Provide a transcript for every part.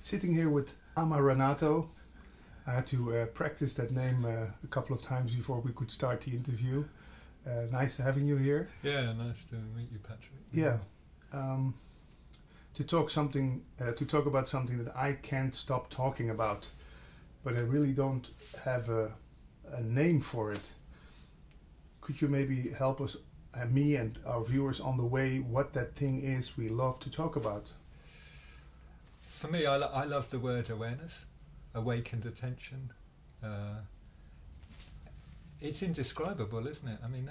Sitting here with Amaranatho. I had to practice that name a couple of times before we could start the interview. Nice having you here. Yeah, nice to meet you, Patrick. Yeah. To talk about something that I can't stop talking about, but I really don't have a name for it. Could you maybe help us, me and our viewers, on the way what that thing is we love to talk about? For me, I love the word awareness, awakened attention. It's indescribable, isn't it? I mean,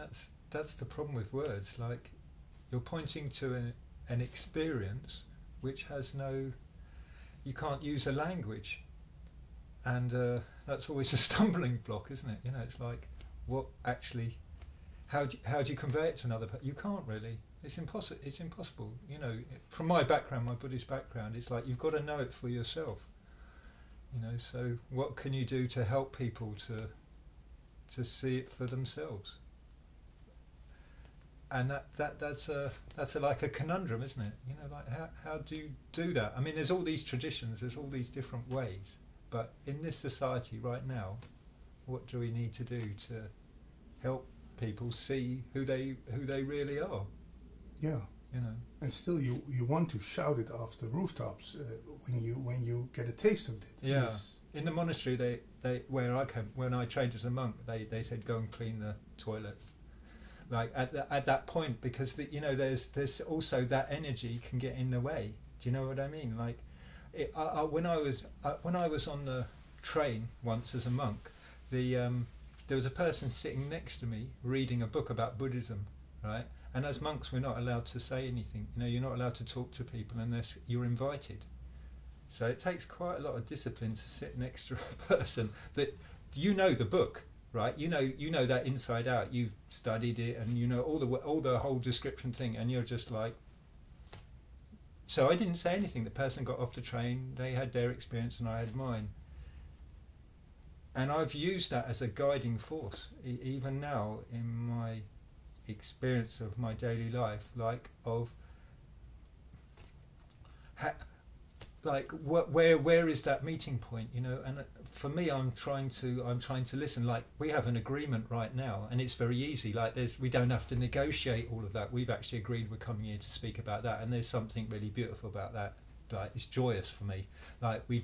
that's the problem with words. Like, you're pointing to an experience which has no, you can't use a language, and that's always a stumbling block, isn't it? You know, it's like, what actually, how do you convey it to another person? You can't really. It's impossible. It's impossible. You know, from my background, my Buddhist background, it's like you've got to know it for yourself. You know, so what can you do to help people to see it for themselves? And that's like a conundrum, isn't it? You know, like how do you do that? I mean, there's all these traditions, there's all these different ways, but in this society right now, what do we need to do to help people see who they really are? Yeah, you know. And still, you want to shout it off the rooftops when you get a taste of it. Yeah. Yes. In the monastery, they when I trained as a monk, they said go and clean the toilets. Like at that point, because there's also that energy can get in the way. Do you know what I mean? Like, when I was on the train once as a monk, there was a person sitting next to me reading a book about Buddhism, right? And as monks, we're not allowed to say anything. You know, you're not allowed to talk to people unless you're invited. So it takes quite a lot of discipline to sit next to a person that you know the book, right? You know that inside out. You've studied it, and you know all the whole description thing, and you're just like. So I didn't say anything. The person got off the train. They had their experience, and I had mine. And I've used that as a guiding force, even now in my experience of my daily life, like of where is that meeting point, you know? And for me, I'm trying to listen. Like, we have an agreement right now, and it's very easy. Like, we don't have to negotiate all of that. We've actually agreed we're coming here to speak about that, and there's something really beautiful about that. Like, it's joyous for me. Like, we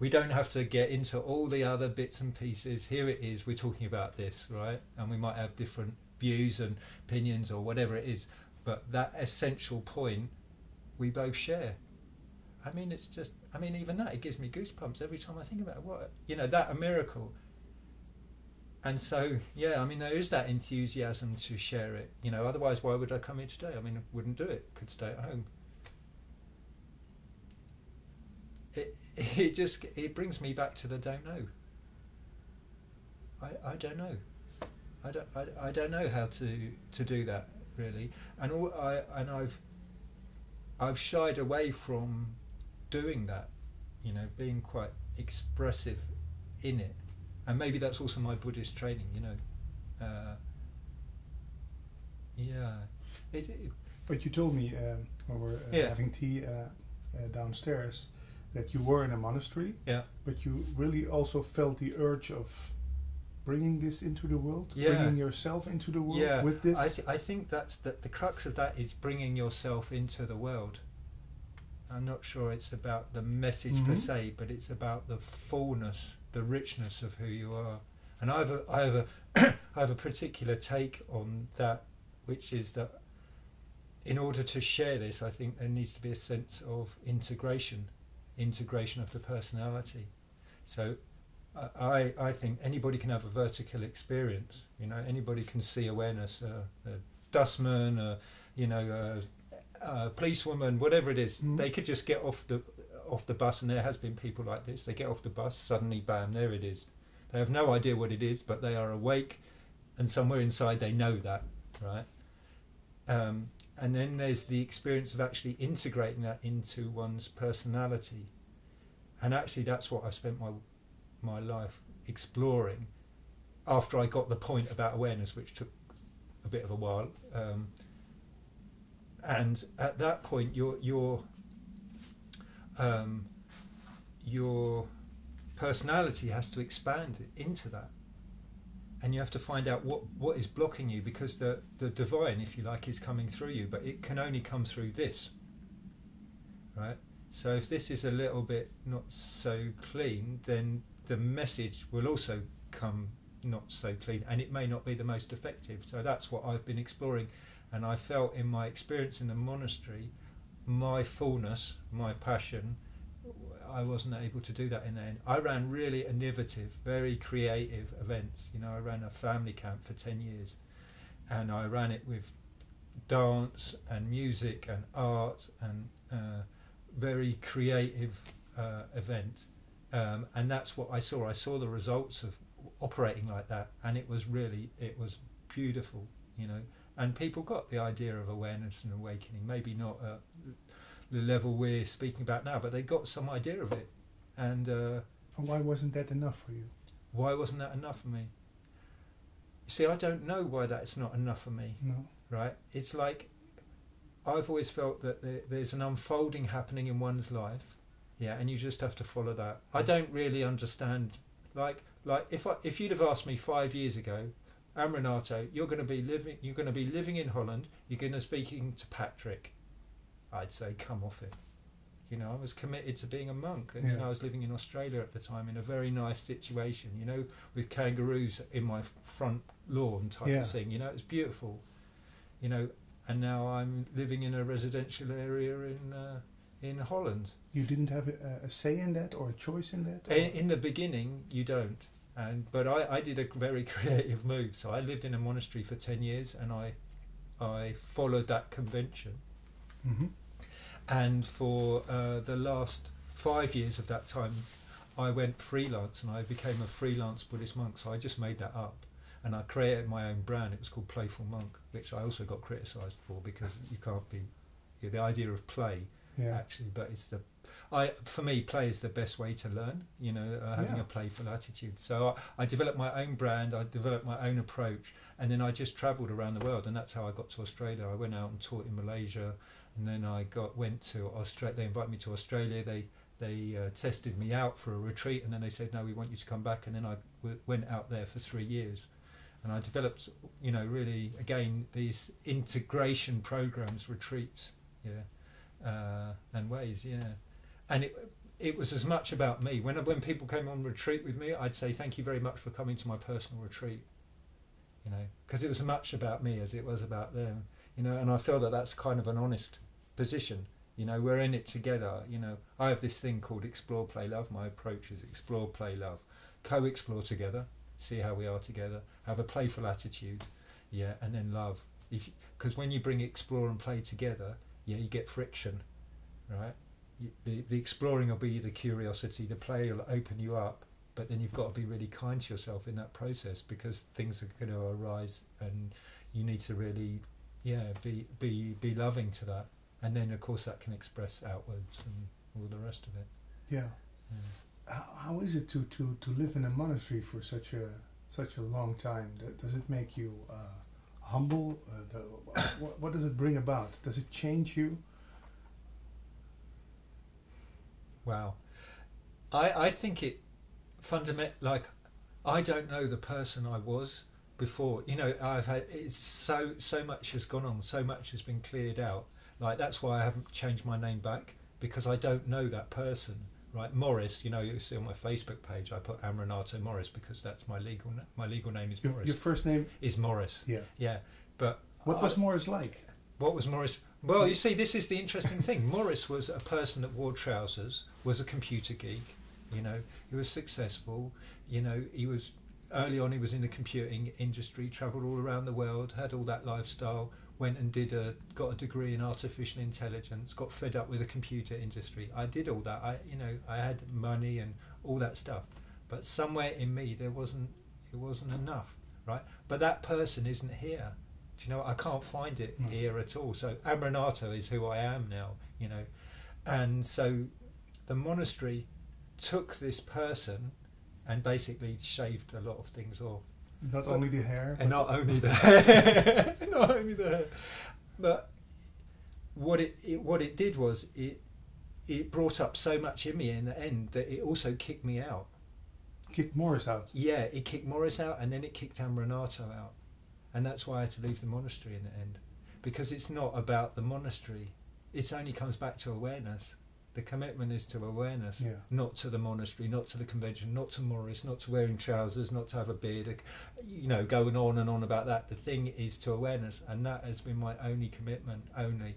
don't have to get into all the other bits and pieces. Here it is, we're talking about this, right? And we might have different views and opinions or whatever it is, but that essential point we both share. I mean, it's just, I mean, even that, it gives me goosebumps every time I think about it. What, you know, that a miracle. And so, yeah, I mean, there is that enthusiasm to share it, you know, otherwise why would I come here today? I mean, I wouldn't do it, could stay at home. It brings me back to the don't know. I don't know. I don't know how to do that, really, and I've shied away from doing that, you know, being quite expressive in it, and maybe that's also my Buddhist training, you know. Yeah. But you told me when we were having tea downstairs that you were in a monastery. Yeah. But you really also felt the urge of bringing this into the world, bringing yourself into the world with this. I think that's the crux of that is bringing yourself into the world. I'm not sure it's about the message per se, but it's about the fullness, the richness of who you are. And I have a particular take on that, which is that in order to share this, I think there needs to be a sense of integration of the personality. So I think anybody can have a vertical experience. You know, anybody can see awareness, a dustman, you know, a policewoman, whatever it is. They could just get off the bus, and there has been people like this. They get off the bus, suddenly, bam, there it is. They have no idea what it is, but they are awake, and somewhere inside they know that, right? And then there's the experience of actually integrating that into one's personality, and actually that's what I spent my life exploring after I got the point about awareness, which took a bit of a while, and at that point you're your personality has to expand into that, and you have to find out what is blocking you, because the divine, if you like, is coming through you, but it can only come through this, right? So if this is a little bit not so clean, then the message will also come not so clean, and it may not be the most effective. So that's what I've been exploring, and I felt in my experience in the monastery, my fullness, my passion, I wasn't able to do that in the end. I ran really innovative, very creative events. You know, I ran a family camp for 10 years, and I ran it with dance and music and art and very creative event, and that's what I saw. I saw the results of operating like that, and it was beautiful, you know. And people got the idea of awareness and awakening, maybe not at the level we're speaking about now, but they got some idea of it. And why wasn't that enough for you? Why wasn't that enough for me? You see, I don't know why that's not enough for me. No. Right? It's like I've always felt that there's an unfolding happening in one's life, yeah, and you just have to follow that. I don't really understand. Like if you'd have asked me 5 years ago, Amaranatho, you're going to be living in Holland, you're going to be speaking to Patrick, I'd say come off it. You know, I was committed to being a monk, and you know, I was living in Australia at the time in a very nice situation, you know, with kangaroos in my front lawn type of thing. You know, it was beautiful. You know, and now I'm living in a residential area in Holland. You didn't have a say in that or a choice in that? In the beginning, you don't. But I did a very creative move. So I lived in a monastery for 10 years, and I followed that convention. Mm-hmm. And for the last 5 years of that time, I went freelance, and I became a freelance Buddhist monk. So I just made that up, and I created my own brand. It was called Playful Monk, which I also got criticised for, because you can't be the idea of play, actually. But it's for me, play is the best way to learn. You know, having a playful attitude. So I developed my own brand. I developed my own approach, and then I just travelled around the world, and that's how I got to Australia. I went out and taught in Malaysia. And then I went to Australia. They invited me to Australia. They tested me out for a retreat, and then they said, "No, we want you to come back." And then I went out there for 3 years, and I developed, you know, really again these integration programs, retreats, and ways, And it was as much about me. When people came on retreat with me, I'd say, "Thank you very much for coming to my personal retreat," you know, because it was as much about me as it was about them. You know, and I feel that that's kind of an honest position. You know, we're in it together. You know, I have this thing called explore, play, love. My approach is explore, play, love. Co-explore together, see how we are together, have a playful attitude, and then love. Because when you bring explore and play together, you get friction, right? The exploring will be the curiosity, the play will open you up, but then you've got to be really kind to yourself in that process, because things are going to arise, and you need to really be loving to that, and then of course that can express outwards and all the rest of it. How is it to live in a monastery for such a long time? Does it make you humble? What does it bring about? Does it change you? Wow, I think it fundamental. Like, I don't know the person I was before. You know, it's so much has gone on, so much has been cleared out. Like, that's why I haven't changed my name back, because I don't know that person, right? Morris, you know, you see on my Facebook page I put Amaranatho Morris, because that's my legal name is Morris. Your first name is Morris. Yeah. But what was Morris like? What was Morris? Well, you see, this is the interesting thing. Morris was a person that wore trousers, was a computer geek. You know, he was successful. You know, he was. Early on, he was in the computing industry, travelled all around the world, had all that lifestyle, went and got a degree in artificial intelligence, got fed up with the computer industry. I did all that. I had money and all that stuff, but somewhere in me it wasn't enough, right? But that person isn't here. Do you know? I can't find it here at all. So Amaranatho is who I am now, you know, and so the monastery took this person and basically shaved a lot of things off. Not only the hair, and not only the hair, not only the hair, but what it did was it brought up so much in me in the end that it also kicked me out. Kicked Morris out. Yeah, it kicked Morris out, and then it kicked Amaranatho out, and that's why I had to leave the monastery in the end, because it's not about the monastery. It only comes back to awareness. The commitment is to awareness, not to the monastery, not to the convention, not to Morris, not to wearing trousers, not to have a beard, going on and on about that. The thing is to awareness, and that has been my only commitment, only.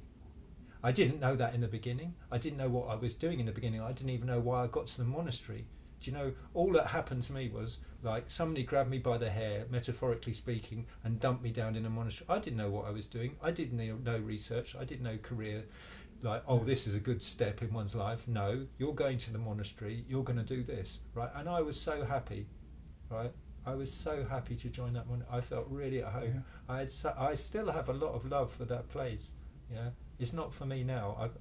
I didn't know that in the beginning. I didn't know what I was doing in the beginning. I didn't even know why I got to the monastery. Do you know, all that happened to me was like somebody grabbed me by the hair, metaphorically speaking, and dumped me down in a monastery. I didn't know what I was doing. I didn't know research. I didn't know career. Like, oh, this is a good step in one's life. No, you're going to the monastery. You're going to do this, right? And I was so happy, right? I was so happy to join that monastery. I felt really at home. Yeah. I still have a lot of love for that place. Yeah, it's not for me now.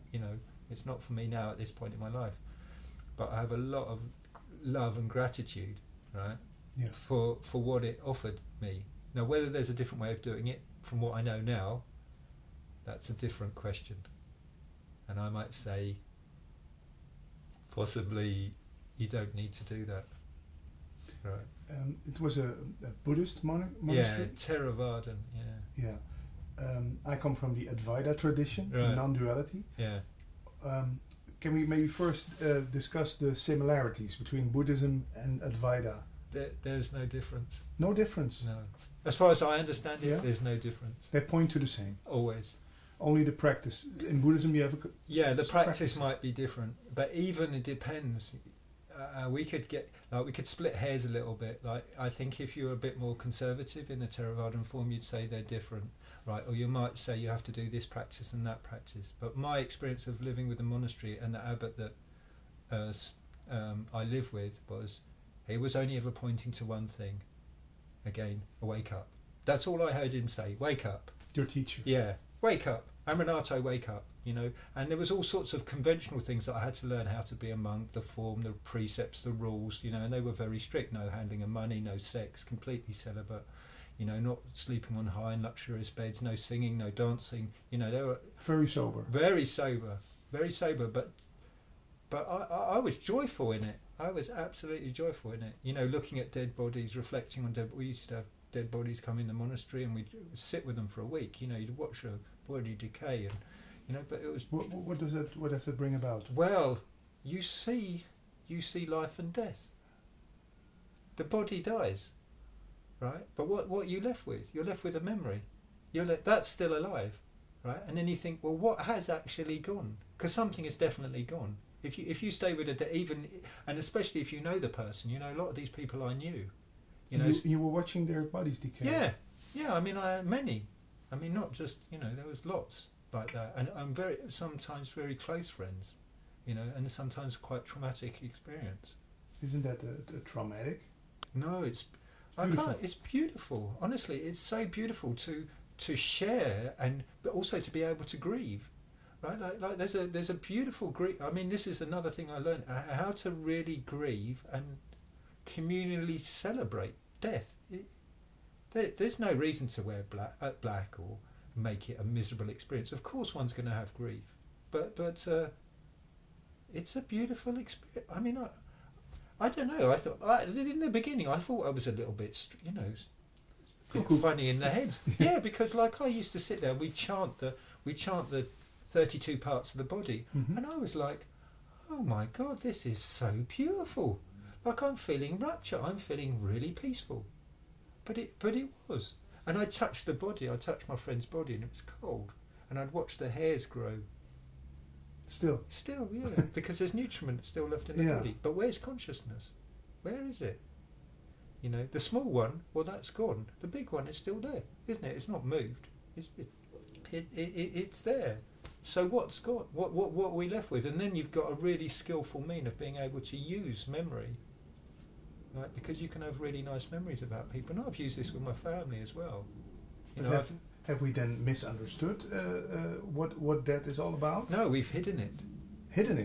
It's not for me now at this point in my life. But I have a lot of love and gratitude, right? Yeah. For what it offered me. Now, whether there's a different way of doing it from what I know now, that's a different question. And I might say, possibly, you don't need to do that. Right. It was a Buddhist monastery? Yeah, Theravadan, yeah. Yeah. I come from the Advaita tradition, right. non-duality. Yeah. Can we maybe first discuss the similarities between Buddhism and Advaita? There's no difference. No difference? No. As far as I understand it, there's no difference. They point to the same? Always. Only the practice. In Buddhism you have the practice might be different, but even it depends. We could split hairs a little bit. Like, I think if you're a bit more conservative in the Theravadan form, you'd say they're different, right? Or you might say you have to do this practice and that practice. But my experience of living with the monastery and the abbot that I live with was, he was only ever pointing to one thing. Again, wake up. That's all I heard him say. Wake up. Your teacher. Yeah. Wake up. Amaranatho, wake up. And there was all sorts of conventional things that I had to learn how to be a monk, the form, the precepts, the rules, and they were very strict. No handling of money, no sex, completely celibate, not sleeping on high and luxurious beds, no singing, no dancing, they were very sober. Very sober. Very sober, but I was joyful in it. I was absolutely joyful in it. Looking at dead bodies, reflecting on we used to have dead bodies come in the monastery and we'd sit with them for a week. You'd watch a body decay and but it was what does it bring about? Well, you see life and death. The body dies, right? But what are you left with? You're left with a memory. That's still alive, right? And then you think, well, what has actually gone? Because something is definitely gone. If you stay with even, and especially if you know the person, a lot of these people I knew. You were watching their bodies decay. Yeah. I mean, I had many. I mean, not just there was lots like that, and I'm sometimes very close friends, and sometimes quite traumatic experience. Isn't that traumatic? No, it's beautiful. Honestly, it's so beautiful to share but also to be able to grieve. Right, like there's a beautiful grief. I mean, this is another thing I learned: how to really grieve and communally celebrate death. There's no reason to wear black or make it a miserable experience. Of course, one's going to have grief, but it's a beautiful experience. I mean, I don't know. I thought in the beginning I thought I was a little bit, funny in the head. Yeah, because like I used to sit there, we chant the 32 parts of the body, and I was like, oh my God, this is so beautiful. Like, I'm feeling rapture. I'm feeling really peaceful. But it was. And I touched the body. I touched my friend's body, and it was cold. And I'd watch the hairs grow. Still, yeah, because there's nutriment still left in the body. But where's consciousness? Where is it? The small one, well, that's gone. The big one is still there, isn't it? It's not moved. It's there. So what's gone? What are we left with? And then you've got a really skillful mean of being able to use memory. Right, because you can have really nice memories about people, and I've used this with my family as well. Have we then misunderstood what that is all about? No, we've hidden it. Hidden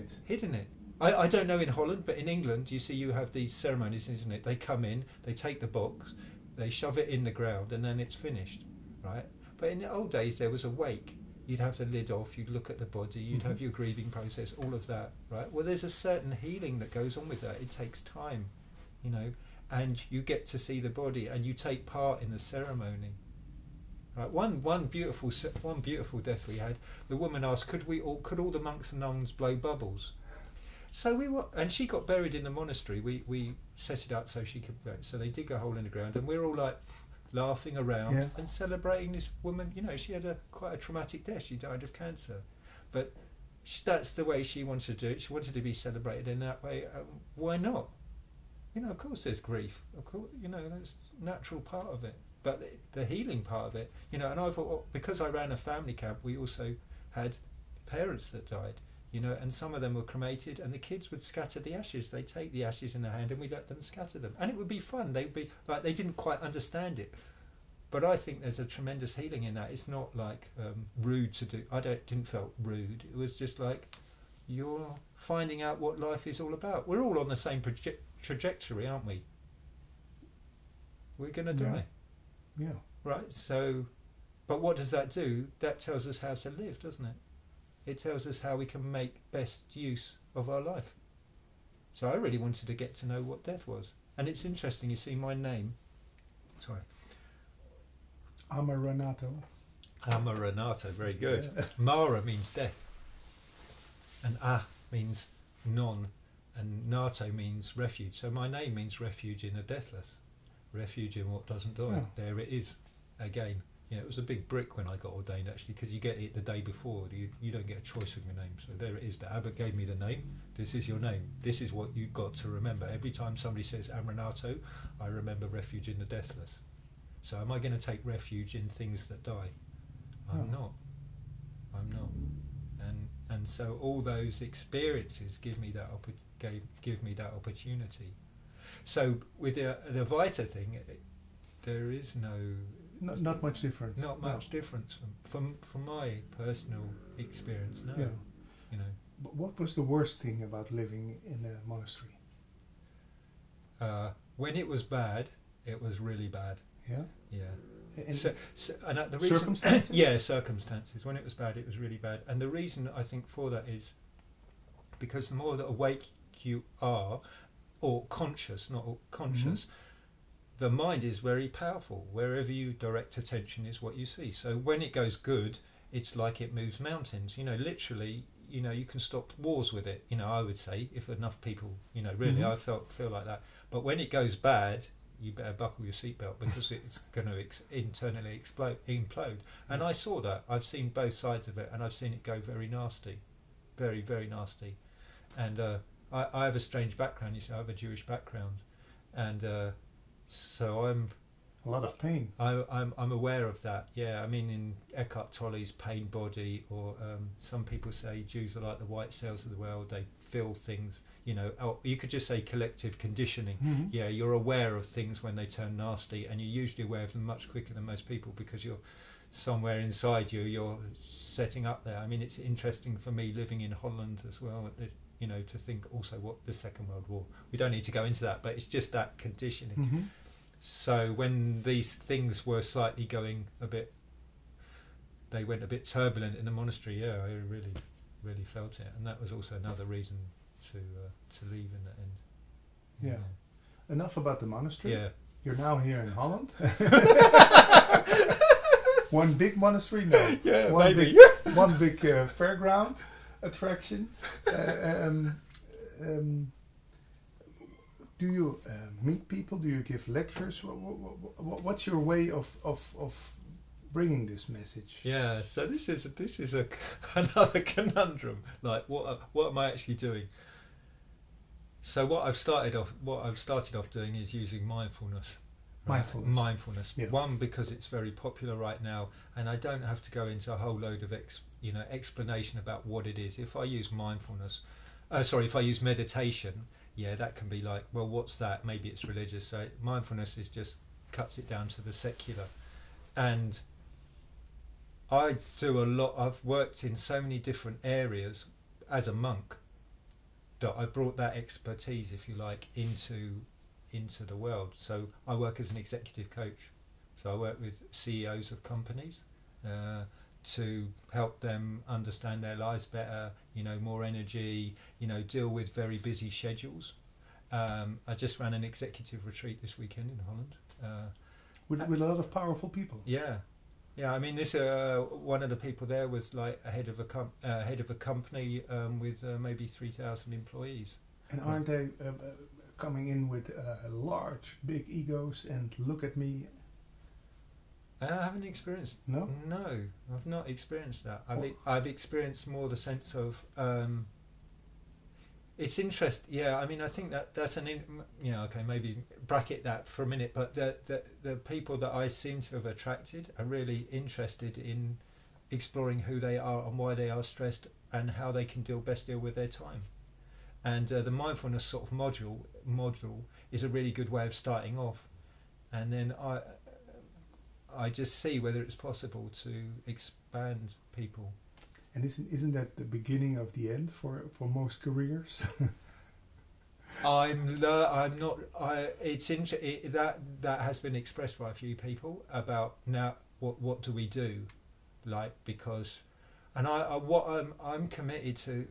it. I don't know in Holland, but in England, you have these ceremonies, isn't it? They come in, they take the box, they shove it in the ground, and then it's finished, right? But in the old days, there was a wake. you'd have the lid off, you'd look at the body, you'd have your grieving process, all of that, right? Well, there's a certain healing that goes on with that. It takes time, you know, and you get to see the body and you take part in the ceremony. Right? One beautiful death we had. The woman asked, could all the monks and nuns blow bubbles? So we were, and she got buried in the monastery. We set it up so she could. So they dig a hole in the ground, and we're all like laughing around and celebrating this woman. You know, she had quite a traumatic death. She died of cancer, but that's the way she wanted to do it. She wanted to be celebrated in that way. Why not? You know, of course there's grief. Of course, you know, that's a natural part of it. But the healing part of it, you know, and I thought, because I ran a family camp, we also had parents that died, you know, and some of them were cremated, and the kids would scatter the ashes. They'd take the ashes in their hand and we let them scatter them. And it would be fun. They'd be like, they didn't quite understand it. But I think there's a tremendous healing in that. It's not like rude to do. Didn't feel rude. It was just like, you're finding out what life is all about. We're all on the same trajectory, aren't we? We're going to die. Yeah. Right, so, but what does that do? That tells us how to live, doesn't it? It tells us how we can make best use of our life. So I really wanted to get to know what death was. And it's interesting, you see my name. Sorry. Amaranatho. Amaranatho, very good. Yeah. Mara means death. And means non. And nato means refuge. So my name means refuge in the deathless. Refuge in what doesn't die. Oh. There it is again. Yeah, it was a big brick when I got ordained, actually, because you get it the day before. You don't get a choice of your name. So there it is. The abbot gave me the name. This is your name. This is what you've got to remember. Every time somebody says Amaranatho, I remember refuge in the deathless. So am I going to take refuge in things that die? I'm not. And so all those experiences give me that opportunity. So with the Vita thing, there is not much difference. Not much difference from my personal experience. No, you know. But what was the worst thing about living in a monastery? When it was bad, it was really bad. Yeah. Yeah. And and the reason, circumstances. yeah, circumstances. When it was bad, it was really bad. And the reason I think for that is because the more that awake you are, or conscious, not conscious, the mind is very powerful. Wherever you direct attention is what you see. So when it goes good, it's like it moves mountains. You know, literally, you know, you can stop wars with it. You know, I would say, if enough people, you know, really, I feel like that. But when it goes bad, you better buckle your seatbelt because it's going to internally implode. And I saw that. I've seen both sides of it, and I've seen it go very nasty, very, very nasty. And I have a strange background. You see, I have a Jewish background, and so I'm a lot of pain. I'm aware of that. Yeah, I mean, in Eckhart Tolle's Pain Body, or some people say Jews are like the white cells of the world. They feel things. You know, or you could just say collective conditioning. Yeah, you're aware of things when they turn nasty, and you're usually aware of them much quicker than most people because you're somewhere inside you're setting up there. I mean, it's interesting for me living in Holland as well. You know, to think also what the Second World War. We don't need to go into that, but it's just that conditioning. So when these things were slightly going they went a bit turbulent in the monastery. Yeah, I really, really felt it, and that was also another reason to leave in the end. Yeah. Enough about the monastery. Yeah. You're now here in Holland. One big monastery, no. Yeah, one maybe. One big fairground attraction. Do you meet people? Do you give lectures? What's your way of bringing this message? Yeah. So this is another conundrum. Like, what am I actually doing? So what I've started off doing is using mindfulness. Right? Mindfulness. Yeah. One, because it's very popular right now, and I don't have to go into a whole load of explanation about what it is. If I use if I use meditation, yeah, that can be like, well, what's that? Maybe it's religious. So mindfulness is just cuts it down to the secular. And I do a lot. I've worked in so many different areas as a monk that I brought that expertise, if you like, into the world. So I work as an executive coach. So I work with CEOs of companies, to help them understand their lives better, more energy, deal with very busy schedules. I just ran an executive retreat this weekend in Holland. With a lot of powerful people. Yeah. I mean, this one of the people there was like a head of a company with maybe 3,000 employees. And aren't they coming in with large, big egos and look at me? I haven't experienced. No, I've not experienced that. I've experienced more the sense of. It's interesting. Yeah, I mean, I think that's okay, maybe bracket that for a minute. But the people that I seem to have attracted are really interested in exploring who they are and why they are stressed and how they can best deal with their time. And the mindfulness sort of module is a really good way of starting off. And then I just see whether it's possible to expand people. And isn't that the beginning of the end for most careers? That has been expressed by a few people about now what do we do, because, and I'm committed to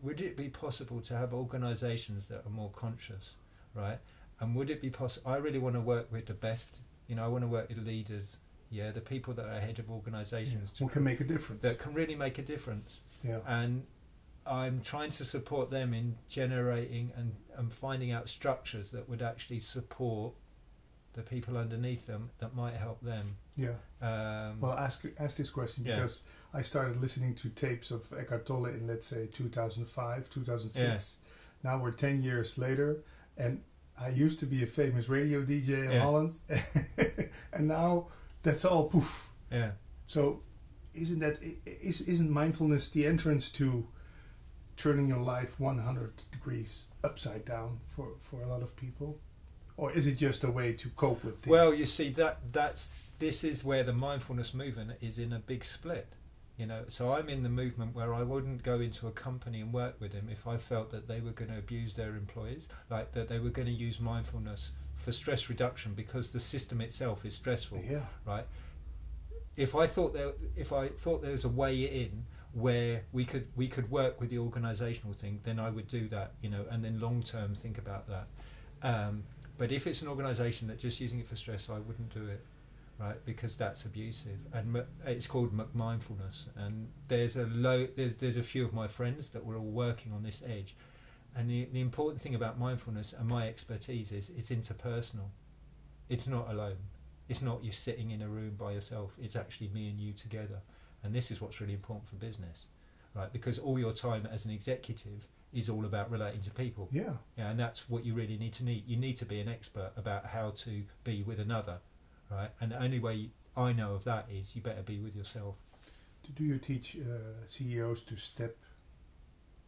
would it be possible to have organisations that are more conscious, right? And would it be possible? I really want to work with the best. I want to work with leaders. Yeah, the people that are ahead of organisations who can make a difference. That can really make a difference. Yeah. And I'm trying to support them in generating and finding out structures that would actually support the people underneath them that might help them. Yeah. Well, ask this question because I started listening to tapes of Eckhart Tolle in, let's say, 2005, 2006. Yeah. Now we're 10 years later, and I used to be a famous radio DJ in Holland, and now that's all poof. Yeah. So, isn't mindfulness the entrance to turning your life 100 degrees upside down for a lot of people, or is it just a way to cope with things? Well, you see this is where the mindfulness movement is in a big split. So I'm in the movement where I wouldn't go into a company and work with them if I felt that they were going to abuse their employees, like that they were going to use mindfulness for stress reduction because the system itself is stressful. Yeah. Right. If I thought there was a way in where we could work with the organisational thing, then I would do that. And then long term think about that. But if it's an organisation that's just using it for stress, I wouldn't do it. Right, because that's abusive, and it's called mindfulness. And there's a few of my friends that were all working on this edge. And the important thing about mindfulness and my expertise is it's interpersonal. It's not alone. It's not you sitting in a room by yourself. It's actually me and you together. And this is what's really important for business, right? Because all your time as an executive is all about relating to people. Yeah. And that's what you really need to need. You need to be an expert about how to be with another. Right, and the only way I know of that is you better be with yourself. Do you teach CEOs to step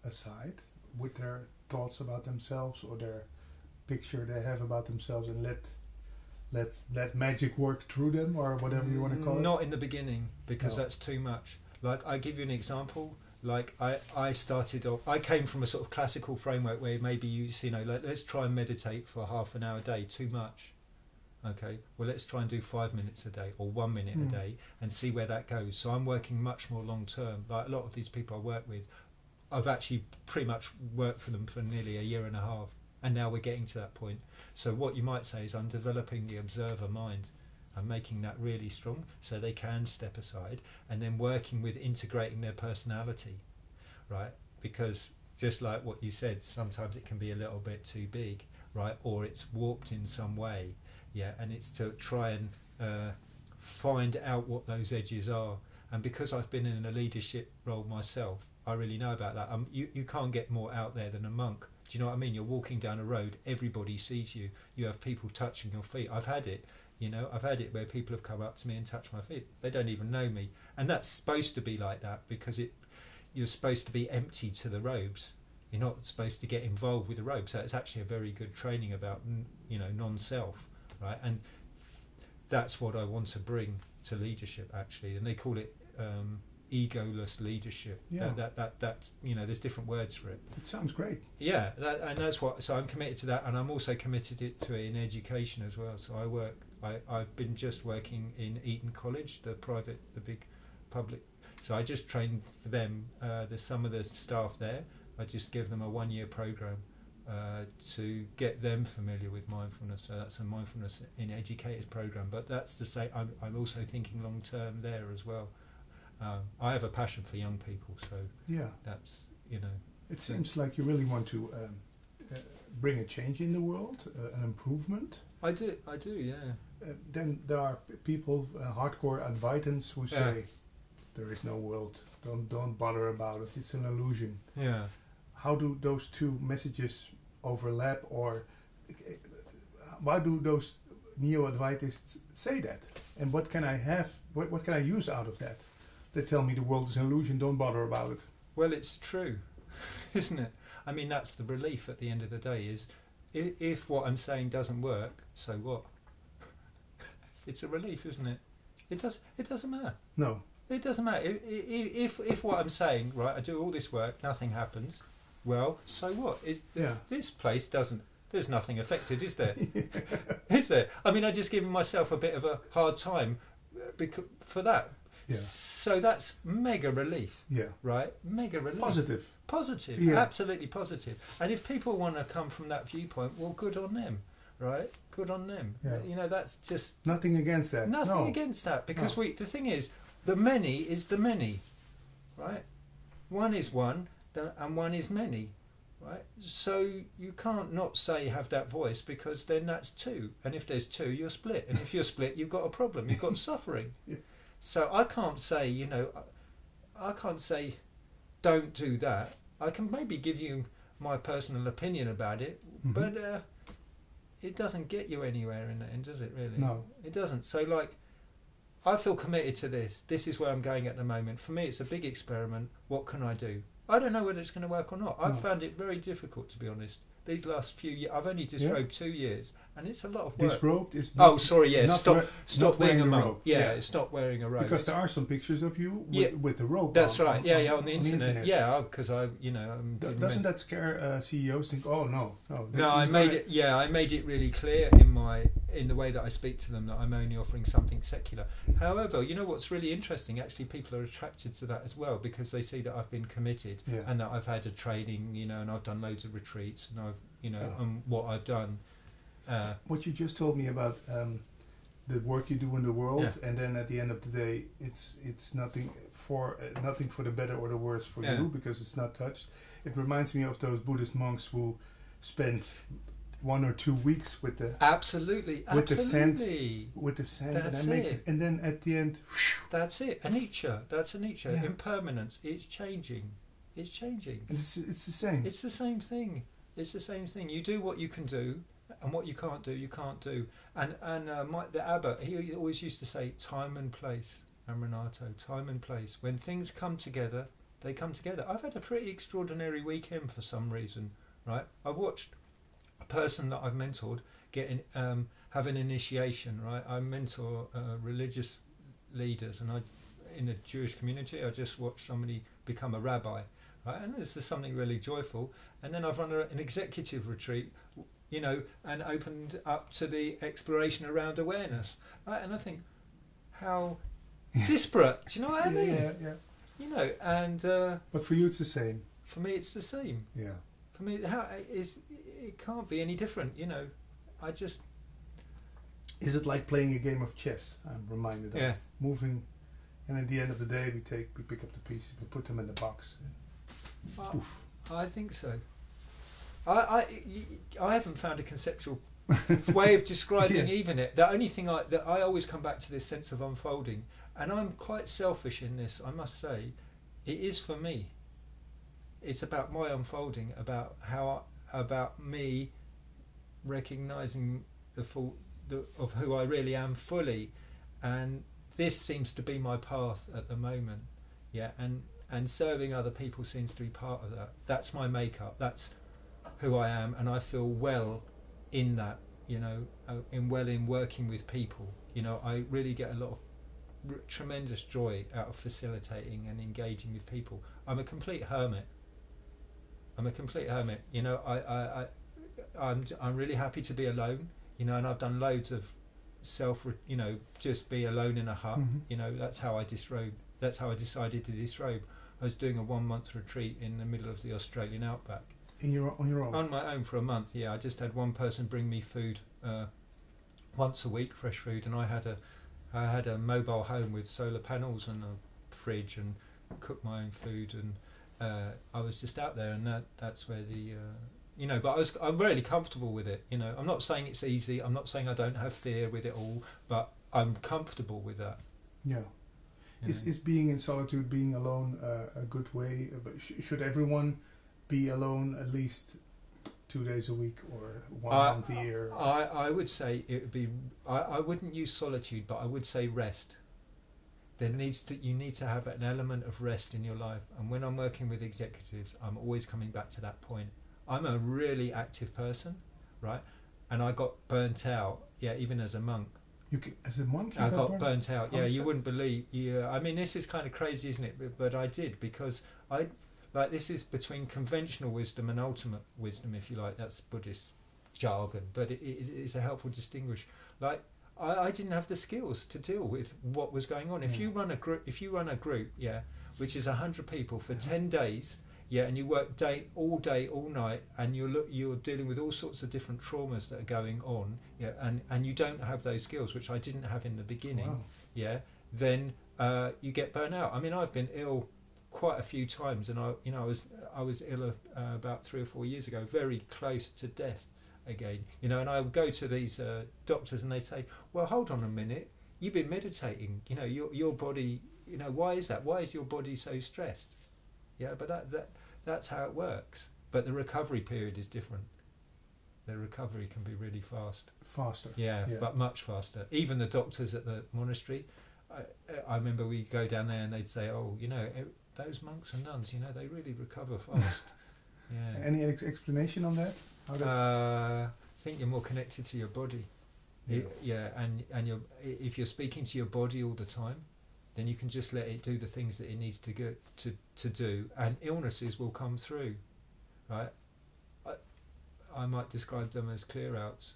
aside with their thoughts about themselves or their picture they have about themselves and let magic work through them, or whatever you want to call it? Not in the beginning, because that's too much. Like, I give you an example. Like, I started off, I came from a sort of classical framework where maybe let's try and meditate for half an hour a day. Too much. Okay, well, let's try and do 5 minutes a day or 1 minute a day and see where that goes. So I'm working much more long term. Like a lot of these people I work with, I've actually pretty much worked for them for nearly a year and a half, and now we're getting to that point. So what you might say is I'm developing the observer mind. I'm making that really strong so they can step aside, and then working with integrating their personality, right? Because just like what you said, sometimes it can be a little bit too big, right? Or it's warped in some way. Yeah, and it's to try and find out what those edges are. And because I've been in a leadership role myself, I really know about that. You can't get more out there than a monk. Do you know what I mean? You're walking down a road, everybody sees you. You have people touching your feet. I've had it, I've had it where people have come up to me and touched my feet. They don't even know me. And that's supposed to be like that because you're supposed to be empty to the robes. You're not supposed to get involved with the robes. So it's actually a very good training about, non-self. Right, and that's what I want to bring to leadership, actually, and they call it egoless leadership. Yeah. That's there's different words for it. It sounds great. Yeah, and that's what. So I'm committed to that, and I'm also committed to it in education as well. So I've been just working in Eton College, the big public. So I just train for them. There's some of the staff there. I just give them a 1-year program to get them familiar with mindfulness. So that's a mindfulness in educators program. But that's to say, I'm also thinking long term there as well. I have a passion for young people, so yeah, that's It seems like you really want to bring a change in the world, an improvement. I do, yeah. Then there are people, hardcore Advaitins, who say there is no world. Don't bother about it. It's an illusion. Yeah. How do those two messages overlap, or why do those neo-Advaitists say that? And what can I have? What can I use out of that? They tell me the world is an illusion. Don't bother about it. Well, it's true, isn't it? I mean, that's the relief at the end of the day. Is if what I'm saying doesn't work, so what? It's a relief, isn't it? It doesn't matter. No. It doesn't matter. If what I'm saying, right, I do all this work, nothing happens. Well, so what? This place doesn't. There's nothing affected, is there? Is there? I mean, I just given myself a bit of a hard time for that. Yeah. So that's mega relief. Yeah. Right? Mega relief. Positive. Yeah. Absolutely positive. And if people want to come from that viewpoint, well, good on them. Right? Good on them. Yeah. That's just nothing against that. Nothing against that, because the thing is, the many is the many, right? One is one, and one is many, right? So you can't not say have that voice, because then that's two, and if there's two, you're split, and if you're split, you've got a problem, you've got suffering. Yeah. So I can't say, I can't say, don't do that. I can maybe give you my personal opinion about it, but it doesn't get you anywhere in the end, does it? Really? No, it doesn't. So I feel committed to this. This is where I'm going at the moment. For me, it's a big experiment. What can I do? I don't know whether it's going to work or not. I've found it very difficult, to be honest. These last few years, I've only disrobed 2 years, and it's a lot of work. Disrobed is not, stop being a monk. robe. Yeah, stop wearing a robe. Because there are some pictures of you with the robe. That's on, right. on the internet. Yeah, because doesn't that scare CEOs? Think, oh no. No, I made it really clear in the way that I speak to them that I'm only offering something secular. However, what's really interesting? Actually, people are attracted to that as well, because they see that I've been committed and that I've had a training, and I've done loads of retreats, and I've and what I've done. What you just told me about the work you do in the world, and then at the end of the day, it's nothing for the better or the worse for you, because it's not touched. It reminds me of those Buddhist monks who spent 1 or 2 weeks with the the sand, that's and then at the end, that's it. Anicca, that's anicca. Yeah. Impermanence. It's changing. And it's the same. It's the same thing. It's the same thing. You do what you can do, and what you can't do, you can't do. And the abbot, he always used to say, time and place, Amaranatho, time and place. When things come together, they come together. I've had a pretty extraordinary weekend for some reason, right? I've watched a person that I've mentored have an initiation, right? I mentor religious leaders, and in the Jewish community, I just watched somebody become a rabbi. Right, and this is something really joyful. And then I've run an executive retreat, and opened up to the exploration around awareness. Right, and I think, how disparate. Do you know what I mean? Yeah. But for you, it's the same. For me, it's the same. Yeah. For me, it can't be any different. I just. Is it like playing a game of chess? I'm reminded of moving, and at the end of the day, we pick up the pieces, we put them in the box. I think so. I haven't found a conceptual way of describing even it. The only thing that I always come back to this sense of unfolding, and I'm quite selfish in this, I must say. It is for me. It's about my unfolding, about me recognizing the full of who I really am fully, and this seems to be my path at the moment. And serving other people seems to be part of that. That's my makeup. That's who I am, and I feel well in that. In working with people. I really get a lot of tremendous joy out of facilitating and engaging with people. I'm a complete hermit. I'm really happy to be alone. And I've done loads of just be alone in a hut. Mm-hmm. That's how I disrobe. That's how I decided to disrobe. I was doing a 1 month retreat in the middle of the Australian outback. On your own? On my own for a month, yeah. I just had one person bring me food once a week, fresh food, and I had a mobile home with solar panels and a fridge, and cooked my own food, and I was just out there, and that's where the but I'm really comfortable with it. I'm not saying it's easy. I'm not saying I don't have fear with it all, but I'm comfortable with that. Yeah. Is being in solitude, being alone, a good way? But should everyone be alone at least 2 days a week or 1 month a year? I would say it would be. I wouldn't use solitude, but I would say rest. You need to have an element of rest in your life. And when I'm working with executives, I'm always coming back to that point. I'm a really active person, right? And I got burnt out. Yeah, even as a monk. As a monk? I got burnt out. Yeah, you wouldn't believe. Yeah, I mean, this is kind of crazy, isn't it? But I did, because this is between conventional wisdom and ultimate wisdom, if you like. That's Buddhist jargon, but it's a helpful distinguish. I didn't have the skills to deal with what was going on. If you run a group, yeah, which is 100 people for 10 days, yeah, and you work all day, all night, and you're dealing with all sorts of different traumas that are going on, yeah, and you don't have those skills, which I didn't have in the beginning, yeah, then you get burnt out. I mean, I've been ill quite a few times, and I was ill about 3 or 4 years ago, very close to death again, and I would go to these doctors, and they say, well, hold on a minute, you've been meditating, your body, why is that? Why is your body so stressed? Yeah, but that's how it works. But the recovery period is different. The recovery can be really faster. Yeah, but much faster. Even the doctors at the monastery, I remember we go down there and they'd say, oh, those monks and nuns, they really recover fast. Yeah. Any explanation on that? I think you're more connected to your body. Yeah, and if you're speaking to your body all the time, then you can just let it do the things that it needs to do, and illnesses will come through, right? I might describe them as clear outs,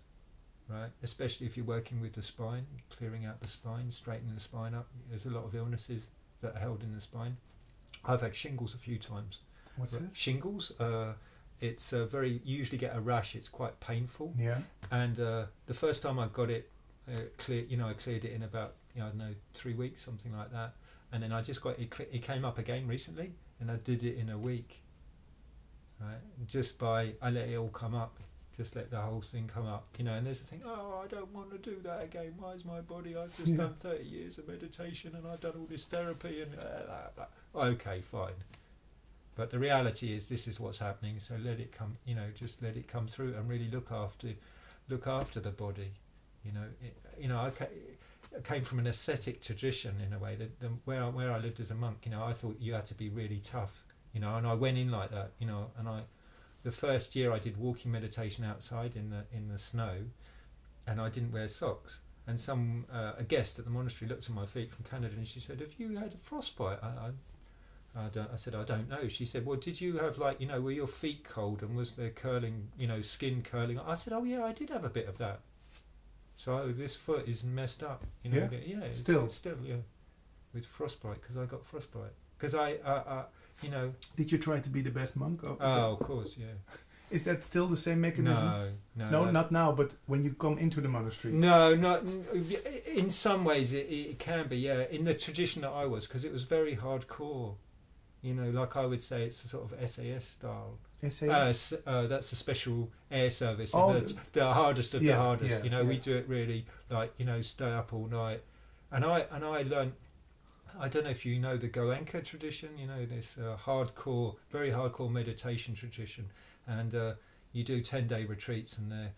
right? Especially if you're working with the spine, clearing out the spine, straightening the spine up. There's a lot of illnesses that are held in the spine. I've had shingles a few times. What's that? Shingles, it's usually get a rash. It's quite painful. Yeah. And the first time I got it, I cleared it in about, I don't know, 3 weeks, something like that. And then I just got it came up again recently, and I did it in a week. Right, I let it all come up, just let the whole thing come up, and there's a thing, oh, I don't want to do that again. Why is my body? I've just done 30 years of meditation, and I've done all this therapy, and okay, fine. But the reality is, this is what's happening. So let it come, just let it come through, and really look after the body. I came from an ascetic tradition in a way. Where I lived as a monk, I thought you had to be really tough, and I went in like that, and the first year I did walking meditation outside in the snow, and I didn't wear socks. And a guest at the monastery looked at my feet from Canada, and she said, "Have you had a frostbite?" I said, "I don't know." She said, "Well, did you have were your feet cold, and was there curling, skin curling?" I said, "Oh yeah, I did have a bit of that." So this foot is messed up, Yeah. It's Still, yeah, with frostbite, because I got frostbite. Because Did you try to be the best monk? Of course, yeah. Is that still the same mechanism? No, not now. But when you come into the monastery. No, not in some ways it can be. Yeah, in the tradition that I was, because it was very hardcore. Like I would say, it's a sort of SAS style. SAS? That's a special air service. Oh, that's the hardest of the hardest. We do it really stay up all night. And I learned. I don't know if you know the Goenka tradition. This very hardcore meditation tradition, and you do 10-day retreats, and they're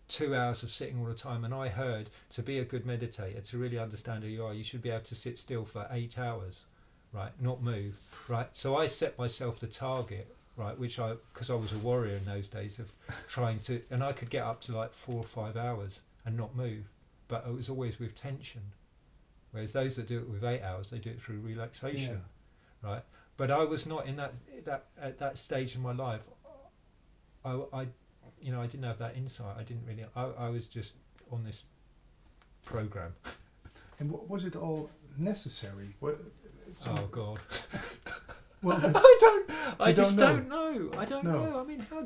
2 hours of sitting all the time. And I heard, to be a good meditator, to really understand who you are, you should be able to sit still for 8 hours. Right, not move. Right, so I set myself the target. Right, because I was a warrior in those days of trying to, and I could get up to 4 or 5 hours and not move, but it was always with tension. Whereas those that do it with 8 hours, they do it through relaxation. Yeah. Right, but I was not in at that stage in my life. I didn't have that insight. I didn't really. I was just on this program. And was it all necessary? Oh God. Well, I just don't don't know. I don't No. know. I mean, how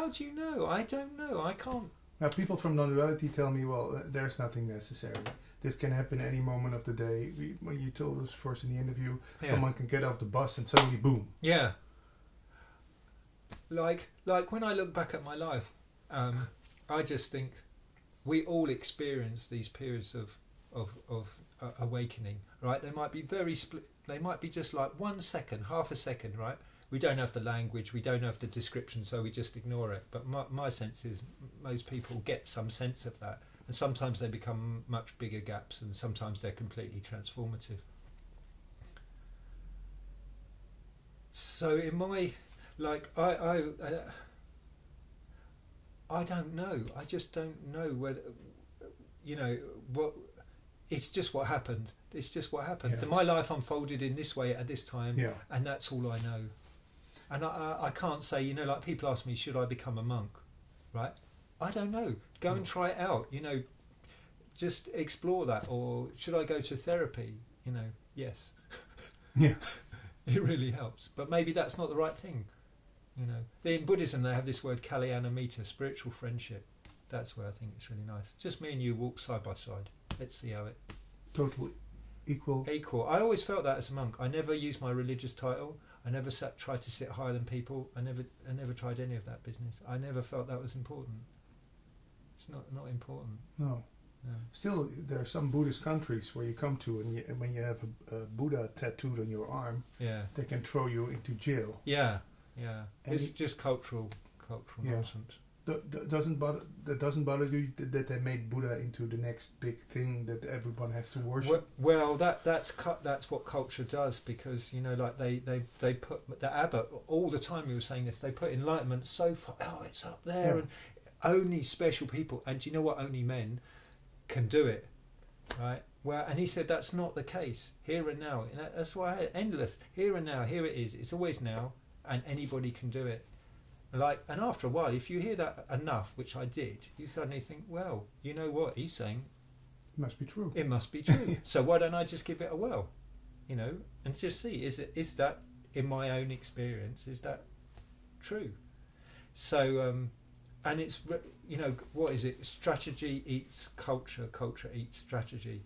do you know? I don't know. I can't. Now, people from non-duality tell me, well, there's nothing necessary. This can happen any moment of the day. When you told us first in the interview, someone can get off the bus and suddenly, boom. Yeah. Like when I look back at my life, I just think we all experience these periods of awakening, right? They might be very split. They might be just like 1 second, half a second, right? We don't have the language, we don't have the description, so we just ignore it. But my sense is most people get some sense of that, and sometimes they become much bigger gaps, and sometimes they're completely transformative. So in my I don't know. I just don't know whether what. It's just what happened. It's just what happened. Yeah. My life unfolded in this way at this time, Yeah. and that's all I know. And I can't say, like people ask me, should I become a monk? Right? I don't know. Go and try it out. Just explore that. Or should I go to therapy? Yes. Yeah. It really helps. But maybe that's not the right thing. In Buddhism they have this word kalyanamitta, spiritual friendship. That's where I think it's really nice. Just me and you walk side by side. Let's see how it... Totally equal. I always felt that as a monk. I never used my religious title. I never tried to sit higher than people. I never tried any of that business. I never felt that was important. It's not important. No. No. Still, there are some Buddhist countries where you come to, and when you have a Buddha tattooed on your arm, Yeah. they can throw you into jail. Yeah. Yeah. And It's just cultural Yeah. nonsense. That doesn't bother you that they made Buddha into the next big thing that everyone has to worship. Well, that's what culture does, because like they put the abbot all the time. You were saying this. They put enlightenment so far. Oh, it's up there, Yeah. and only special people. And do you know what? Only men can do it, right? Well, and he said that's not the case. Here and now. And that's why I had endless. Here and now. Here it is. It's always now, and anybody can do it. And after a while, if you hear that enough, which I did, you suddenly think, well, you know what he's saying? It must be true. It must be true. So why don't I just give it a whirl? And just see, is that in my own experience, is that true? So, and it's, what is it? Strategy eats culture, culture eats strategy,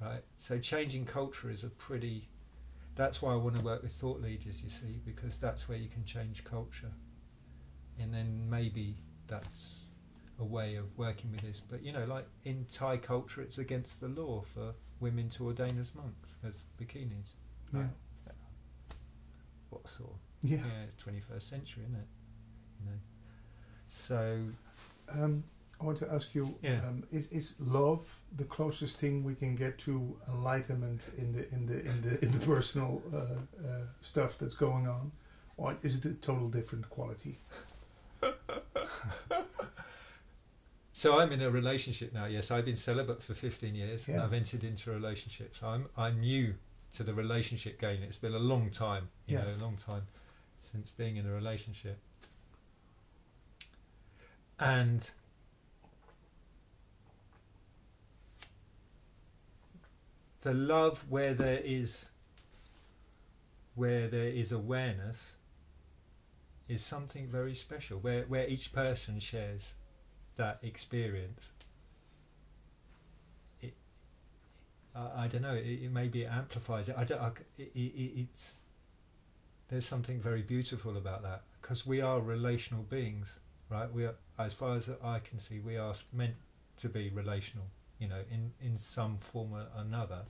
right? So changing culture is that's why I want to work with thought leaders, you see, because that's where you can change culture. And then maybe that's a way of working with this. But like in Thai culture, it's against the law for women to ordain as monks, as bikinis. Yeah. What sort of? Yeah. Yeah, it's 21st century, isn't it? So. I want to ask you: Yeah. Is love the closest thing we can get to enlightenment in the personal stuff that's going on, or is it a total different quality? So I'm in a relationship now. Yes, I've been celibate for 15 years, and Yeah. I've entered into a relationship. So I'm new to the relationship game. It's been a long time, a long time since being in a relationship. And the love where there is awareness is something very special, where each person shares that experience. I don't know. Maybe it amplifies it. It's there's something very beautiful about that, because we are relational beings, right? We are, as far as I can see, we are meant to be relational, in some form or another.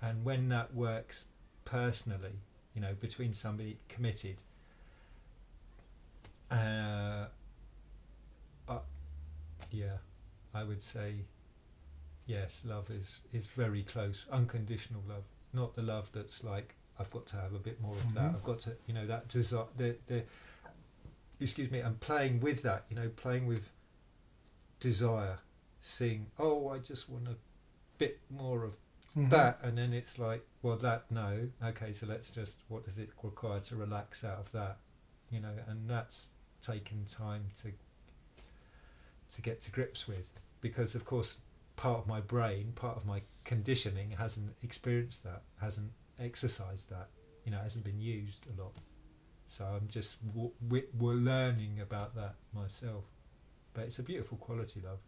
And when that works personally, between somebody committed, I would say yes, love is very close. Unconditional love, not the love that's like, I've got to have a bit more of that. I've got to, that desire. And playing with that, playing with desire, seeing, I just want a bit more of that, and then it's like, well, that, no, okay, so let's just, what does it require to relax out of that, and that's taken time to get to grips with, because of course part of my brain, part of my conditioning hasn't experienced that, hasn't exercised that. You know, it hasn't been used a lot. So I'm just we're learning about that myself. But it's a beautiful quality, love.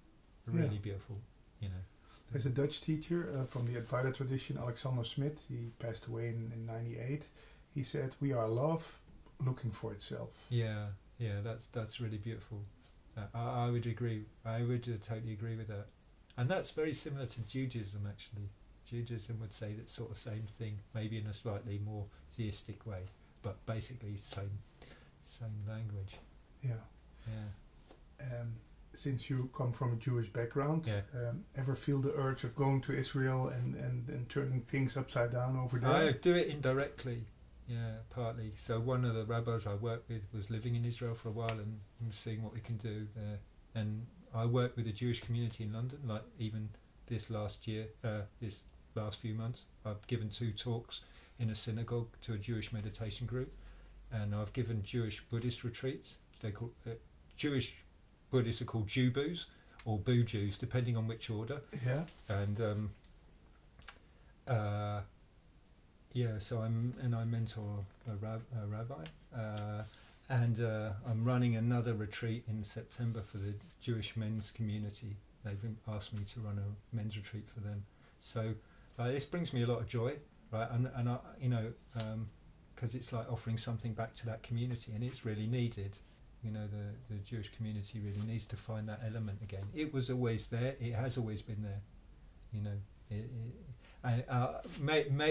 Really beautiful, you know. There's a Dutch teacher from the Advaita tradition, Alexander Smit. He passed away in 98. He said, "We are love looking for itself." Yeah, that's really beautiful. I would agree. I would totally agree with that. And that's very similar to Judaism, actually. Judaism would say that sort of same thing, maybe in a slightly more theistic way, but basically same language. Yeah. Yeah. Since you come from a Jewish background, ever feel the urge of going to Israel and turning things upside down over there? I do it indirectly, yeah, partly. So one of the rabbis I worked with was living in Israel for a while and seeing what we can do there. And I work with a Jewish community in London, like even this last year, this last few months. I've given 2 talks in a synagogue to a Jewish meditation group, and I've given Jewish Buddhist retreats. They call Jewish Buddhists are called Jubus or Boo Jews, depending on which order. Yeah. And so I mentor a rabbi, and I'm running another retreat in September for the Jewish men's community. They've asked me to run a men's retreat for them. So this brings me a lot of joy, right? And I, you know, because it's like offering something back to that community, and it's really needed. You know, the Jewish community really needs to find that element again. It was always there. It has always been there. You know,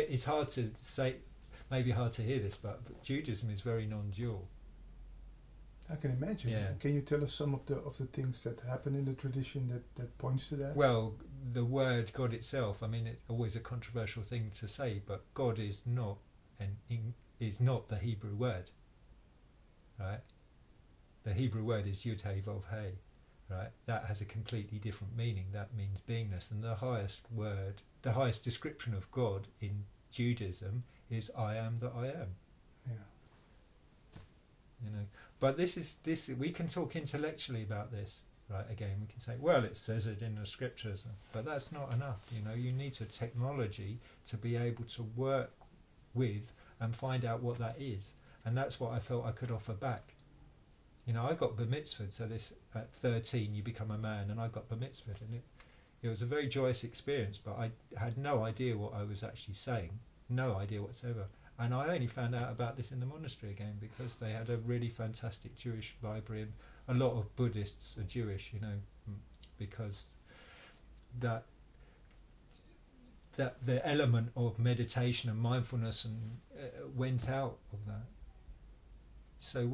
it's hard to say, maybe hard to hear this, but Judaism is very non-dual. I can imagine. Yeah. Can you tell us some of the things that happen in the tradition that points to that? Well, the word God itself. I mean, it's always a controversial thing to say, but God is not the Hebrew word, right? The Hebrew word is Yud Hey Vav Hey, right? That has a completely different meaning. That means beingness, and the highest word, the highest description of God in Judaism is I am that I am. Yeah. You know, but this. We can talk intellectually about this, right? Again, we can say, well, it says it in the scriptures, but that's not enough. You know, you need a technology to be able to work with and find out what that is, and that's what I felt I could offer back. You know, I got bar mitzvahed, so this at 13 you become a man, and I got bar mitzvahed, and it was a very joyous experience, but I had no idea what I was actually saying, no idea whatsoever. And I only found out about this in the monastery again, because they had a really fantastic Jewish library, and a lot of Buddhists are Jewish, you know, because that the element of meditation and mindfulness and went out of that. So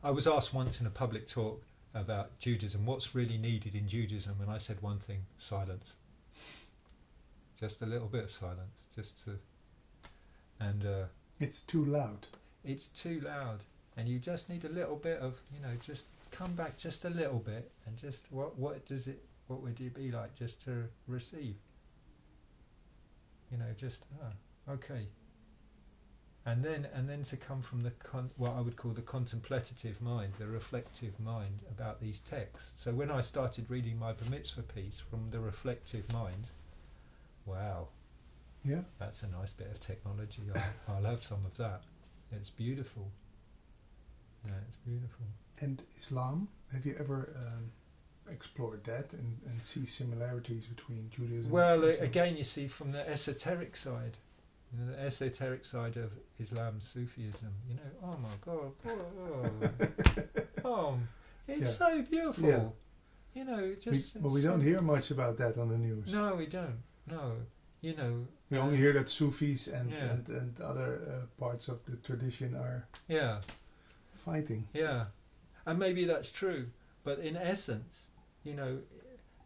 I was asked once in a public talk about Judaism, what's really needed in Judaism, and I said one thing: silence. Just a little bit of silence, it's too loud. It's too loud, and you just need a little bit of, you know, just come back just a little bit, and just what would it be like just to receive? You know, just okay. And then to come from what I would call the contemplative mind, the reflective mind about these texts. So when I started reading my bar mitzvah piece from the reflective mind, wow, yeah, that's a nice bit of technology. I'll have some of that. It's beautiful. Yeah, it's beautiful. And Islam, have you ever explored that and see similarities between Judaism? Well, again, you see from the esoteric side. You know, the esoteric side of Islam, Sufism, you know, oh my God, it's so beautiful. Yeah. You know, we don't hear much about that on the news. No, we don't. No, you know. We only hear that Sufis and other parts of the tradition are fighting. Yeah, and maybe that's true, but in essence, you know,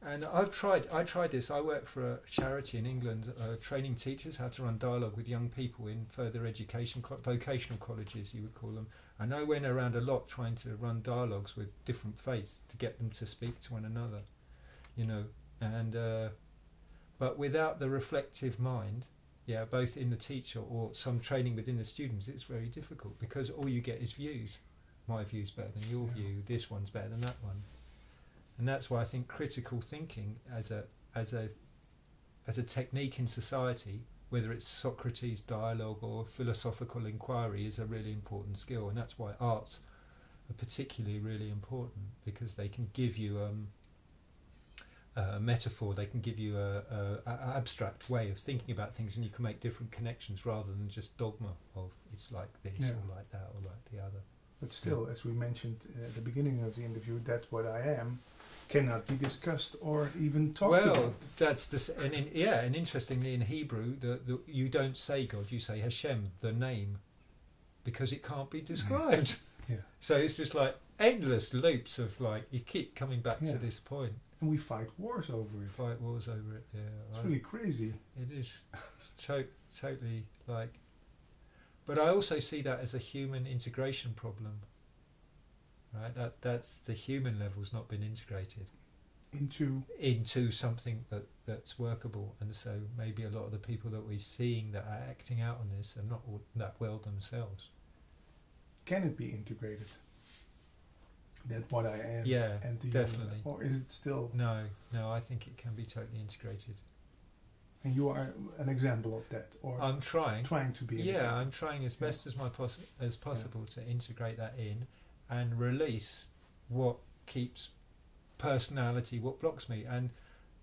and I tried this. I work for a charity in England, training teachers how to run dialogue with young people in further education, vocational colleges, you would call them. And I went around a lot trying to run dialogues with different faiths to get them to speak to one another, you know. And but without the reflective mind, both in the teacher or some training within the students, it's very difficult, because all you get is views. My view's better than your view. This one's better than that one. And that's why I think critical thinking as a technique in society whether it's Socrates dialogue or philosophical inquiry, is a really important skill, and that's why arts are particularly really important, because they can give you a metaphor, they can give you a abstract way of thinking about things, and you can make different connections rather than just dogma of it's like this or like that or like the other. But still, as we mentioned at the beginning of the interview, that what I am cannot be discussed or even talked about. Well, that's and interestingly, in Hebrew, you don't say God, you say Hashem, the name, because it can't be described. Yeah. So it's just like endless loops of like you keep coming back to this point. And we fight wars over it. Fight wars over it. Yeah, it's really crazy. It is. It's totally like. But I also see that as a human integration problem. Right, that's the human level's not been integrated into something that's workable, and so maybe a lot of the people that we're seeing that are acting out on this are not that well themselves. Can it be integrated? That what I am, yeah, and the definitely. Human, or is it still? No, I think it can be totally integrated. And you are an example of that, or I'm trying to be. Yeah, I'm trying as best as possible to integrate that in. And release what keeps personality, what blocks me, and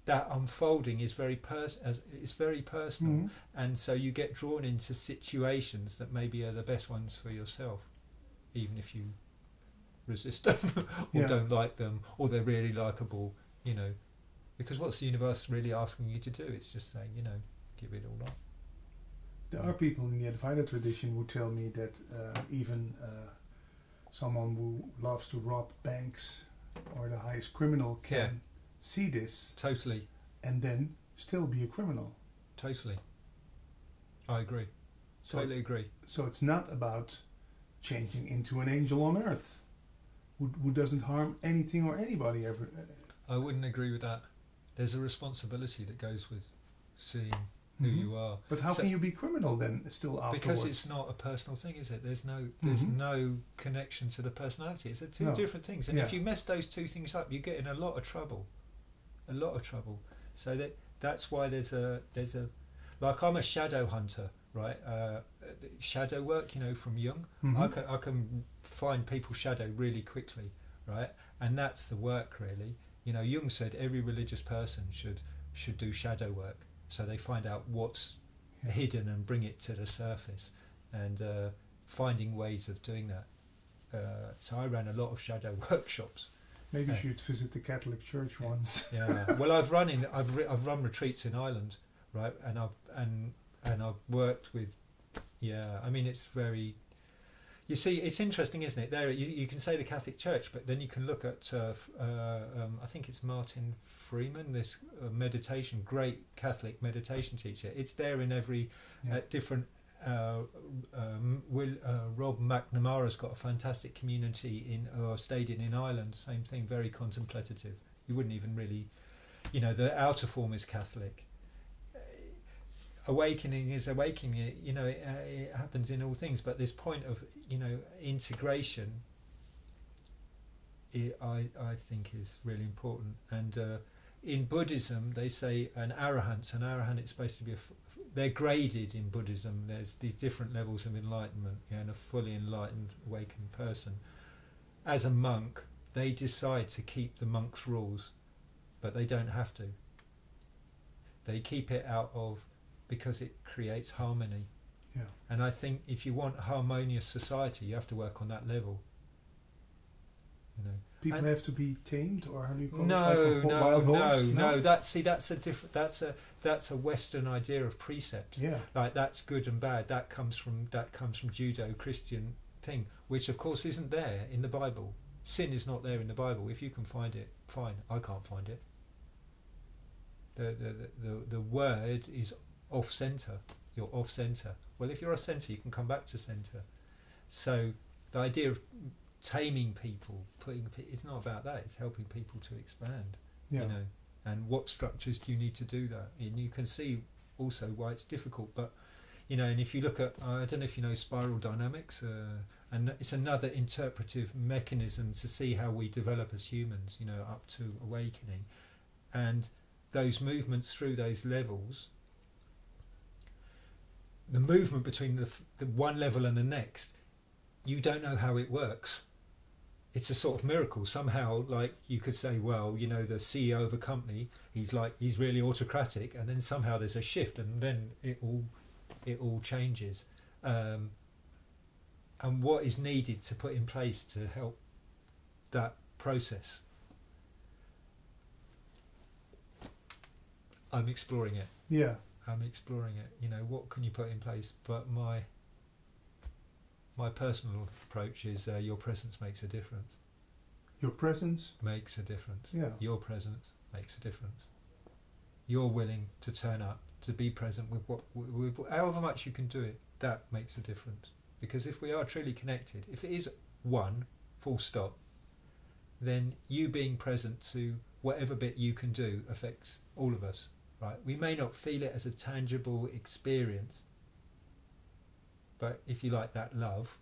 that unfolding is very personal, Mm-hmm. and so you get drawn into situations that maybe are the best ones for yourself, even if you resist them or don't like them, or they're really likable, because what's the universe really asking you to do? It's just saying, give it all up. There are people in the Advaita tradition who tell me that even someone who loves to rob banks or the highest criminal can see this totally and then still be a criminal. Totally. I agree. Totally agree. So it's not about changing into an angel on earth who doesn't harm anything or anybody ever. I wouldn't agree with that. There's a responsibility that goes with seeing who you are. But how can you be criminal then still afterwards? Because it's not a personal thing, is it? There's no connection to the personality. It's two different things. And if you mess those two things up, you get in a lot of trouble. A lot of trouble. So that's why there's a like, I'm a shadow hunter, right? Shadow work, from Jung. I can find people's shadow really quickly, right? And that's the work, really. Jung said every religious person should do shadow work. So they find out what's hidden and bring it to the surface, and finding ways of doing that. So I ran a lot of shadow workshops. Maybe you should visit the Catholic Church once. Yeah. Well, I've run retreats in Ireland, right? And I've worked with. Yeah. I mean, it's very. You see, it's interesting, isn't it? There, you can say the Catholic Church, but then you can look at, I think it's Martin Freeman, this great Catholic meditation teacher. It's there in every different. Rob McNamara's got a fantastic community stayed in Ireland. Same thing, very contemplative. You wouldn't even really, the outer form is Catholic. Awakening is awakening. It happens in all things, but this point of integration, I think is really important. And in Buddhism, they say an arahant is supposed to be they're graded in Buddhism. There's these different levels of enlightenment, and a fully enlightened, awakened person. As a monk, they decide to keep the monk's rules, but they don't have to. They keep it out of. Because it creates harmony. Yeah. And I think if you want a harmonious society, you have to work on that level. People have to be tamed, or how do you call it? No. That's a Western idea of precepts. Yeah. Like, that's good and bad. That comes from Judeo-Christian thing, which of course isn't there in the Bible. Sin is not there in the Bible. If you can find it, fine. I can't find it. The word is off centre. You're off centre. Well, if you're off centre, you can come back to centre. So the idea of taming people, it's not about that. It's helping people to expand. And what structures do you need to do that? And you can see also why it's difficult. But and if you look at, I don't know if you know spiral dynamics, and it's another interpretive mechanism to see how we develop as humans. Up to awakening, and those movements through those levels. the movement between the one level and the next, you don't know how it works. It's a sort of miracle. Somehow, like you could say, well, you know, the CEO of a company, he's really autocratic, and then somehow there's a shift, and then it all changes. And what is needed to put in place to help that process? I'm exploring it. Yeah. I'm exploring it. You know, what can you put in place? But my personal approach is your presence makes a difference. Your presence makes a difference. Yeah. Your presence makes a difference. You're willing to turn up, to be present with however much you can do it. That makes a difference. Because if we are truly connected, if it is one, full stop, then you being present to whatever bit you can do affects all of us, right? We may not feel it as a tangible experience, but if you like that love,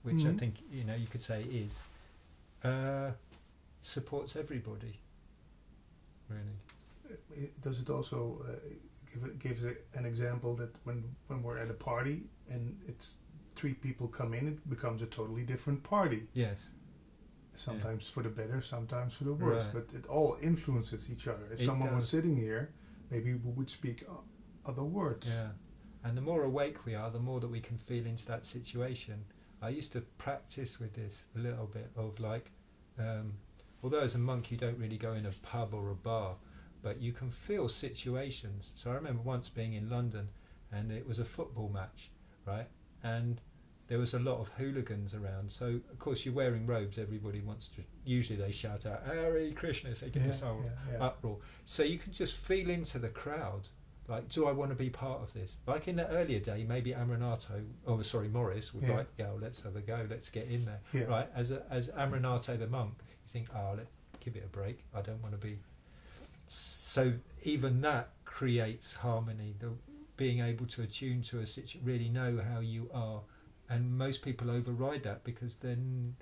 which I think, you know, you could say is, supports everybody, really. Does it also gives an example that when we're at a party and it's 3 people come in, it becomes a totally different party. Yes. Sometimes for the better, sometimes for the worse, Right. but it all influences each other. If someone was sitting here, maybe we would speak other words. Yeah. And the more awake we are, the more that we can feel into that situation. I used to practice with this a little bit of like, although as a monk you don't really go in a pub or a bar, but you can feel situations. So I remember once being in London and it was a football match, right? And there was a lot of hooligans around. So of course you're wearing robes, everybody wants to, usually they shout out, Hare Krishna, so you get this whole uproar. So you can just feel into the crowd. Like, do I want to be part of this? Like in the earlier day, maybe Morris would like, yeah, well, let's have a go, let's get in there, right? As Amaranatho the monk, you think, let's give it a break. I don't want to be. So even that creates harmony. The being able to attune to a situation, really know how you are, and most people override that because then,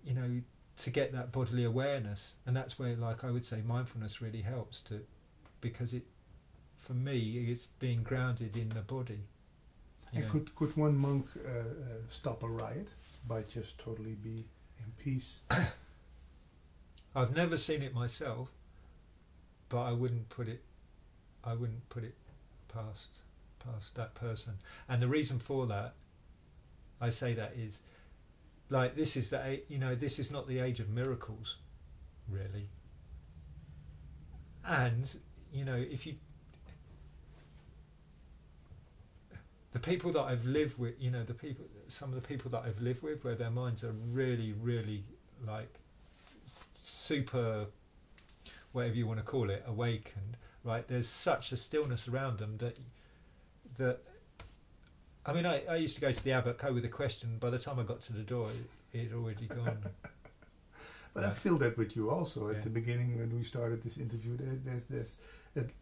you know, to get that bodily awareness, and that's where, like I would say, mindfulness really helps to, because it. For me, it's being grounded in the body. And could one monk stop a riot by just totally be in peace? I've never seen it myself, but I wouldn't put it past that person. And the reason for that, I say that is, like, this is this is not the age of miracles, really. And if you. The people that I've lived with, some of the people that I've lived with, where their minds are really, really like super, whatever you want to call it, awakened, right? There's such a stillness around them that I mean, I used to go to the Abbot Co with a question. By the time I got to the door, it had already gone. But I feel that with you also. At the beginning, when we started this interview, there's this.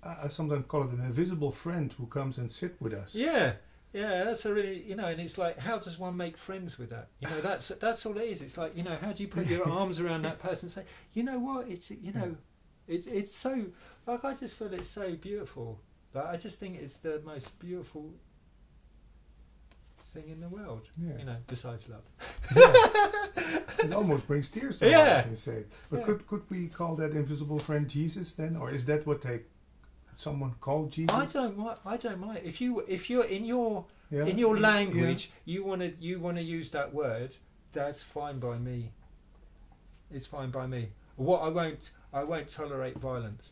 I sometimes call it an invisible friend who comes and sit with us. Yeah. Yeah, that's a really, and it's like, how does one make friends with that? That's all it is. It's like, how do you put your arms around that person and say, you know what, it's so, like, I just feel it's so beautiful. Like, I just think it's the most beautiful thing in the world, besides love. It almost brings tears to my eyes when you say it. But could we call that invisible friend Jesus then? Or is that what someone called Jesus? I don't mind. If you're in your language, you want to use that word, that's fine by me. It's fine by me. What I won't tolerate violence.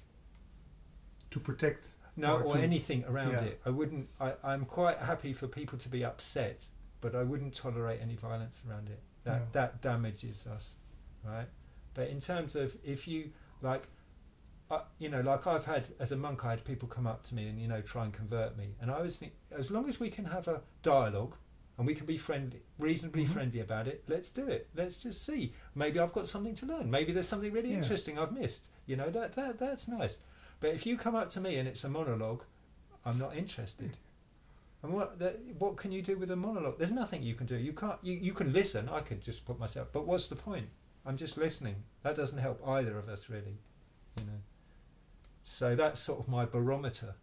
To protect. Or anything around it. I wouldn't. I'm quite happy for people to be upset, but I wouldn't tolerate any violence around it. That damages us, right? But in terms of if you like. Like I've had, as a monk, I had people come up to me and, try and convert me. And I always think, as long as we can have a dialogue and we can be friendly, reasonably friendly about it, let's do it. Let's just see. Maybe I've got something to learn. Maybe there's something really interesting I've missed. That's nice. But if you come up to me and it's a monologue, I'm not interested. And what can you do with a monologue? There's nothing you can do. You can't. You can listen. I could just put myself. But what's the point? I'm just listening. That doesn't help either of us, really. So that's sort of my barometer.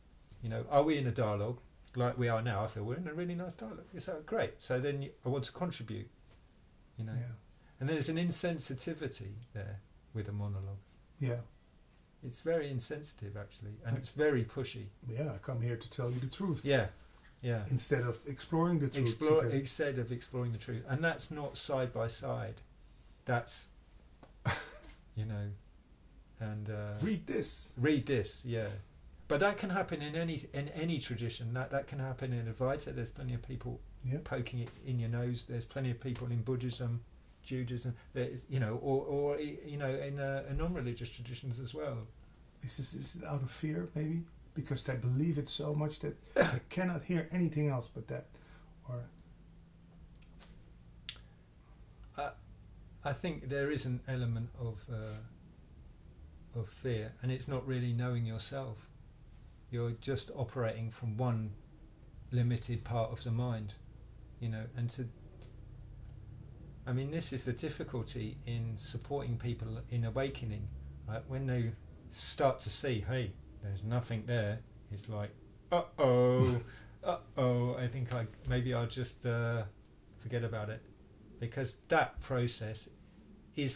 Are we in a dialogue? like we are now, I feel we're in a really nice dialogue. It's great. So then I want to contribute, you know. Yeah. And there's an insensitivity there with a monologue. Yeah. It's very insensitive, actually, and it's very pushy. Yeah, I come here to tell you the truth. Yeah, yeah. Instead of exploring the truth. Instead of exploring the truth. And that's not side by side. That's, you know, and... read this. Read this, yeah. But that can happen in any tradition. That can happen in Advaita. There's plenty of people poking it in your nose. There's plenty of people in Buddhism, Judaism, you know, or you know, in non-religious traditions as well. Is it out of fear, maybe? Because they believe it so much that they cannot hear anything else but that? Or I think there is an element of fear, and it's not really knowing yourself. You're just operating from one limited part of the mind, you know, and I mean, this is the difficulty in supporting people in awakening, right? When they start to see, hey, there's nothing there, it's like, uh-oh, I think maybe I'll just forget about it. Because that process is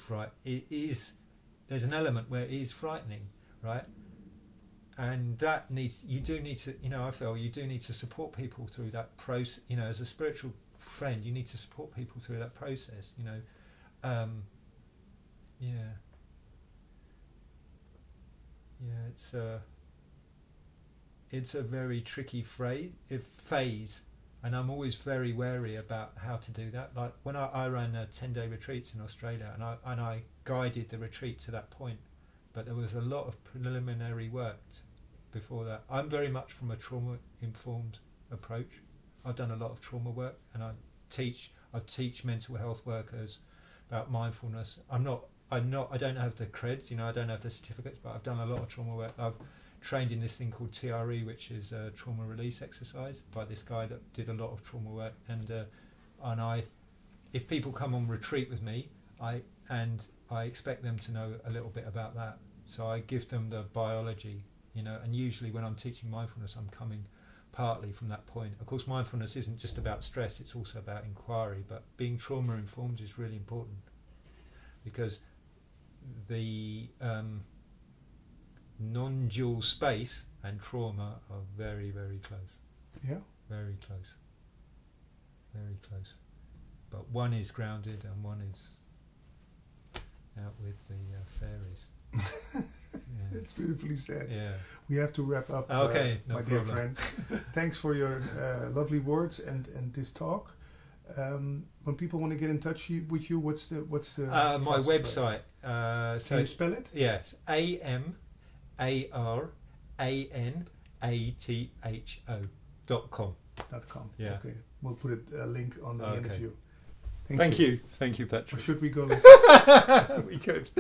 there's an element where it is frightening, right? And that you do need to, you know, I feel you do need to support people through that process, you know, as a spiritual friend, you need to support people through that process, you know. It's a very tricky phase, and I'm always very wary about how to do that. Like when I ran 10-day retreats in Australia, and I guided the retreat to that point, but there was a lot of preliminary work before that. I'm very much from a trauma-informed approach. I've done a lot of trauma work, and I teach mental health workers about mindfulness. I don't have the creds, you know, I don't have the certificates, but I've done a lot of trauma work. I've trained in this thing called TRE, which is a trauma release exercise by this guy that did a lot of trauma work. And if people come on retreat with me, I expect them to know a little bit about that. So I give them the biology, you know, and usually when I'm teaching mindfulness, I'm coming partly from that point. Of course, mindfulness isn't just about stress, it's also about inquiry, but being trauma informed is really important, because the non-dual space and trauma are very, very close. Yeah. Very close. Very close. But one is grounded and one is out with the fairies. Yeah. It's beautifully said. Yeah. We have to wrap up, okay, no my problem. dear friend. Thanks for your lovely words and this talk. When people want to get in touch with you, what's the my website? Can you spell it? Yes, AMARANATHO.com. .com. Yeah. Okay. We'll put a link on the interview. Thank you. Thank you, Or Patrick. should we go? We could.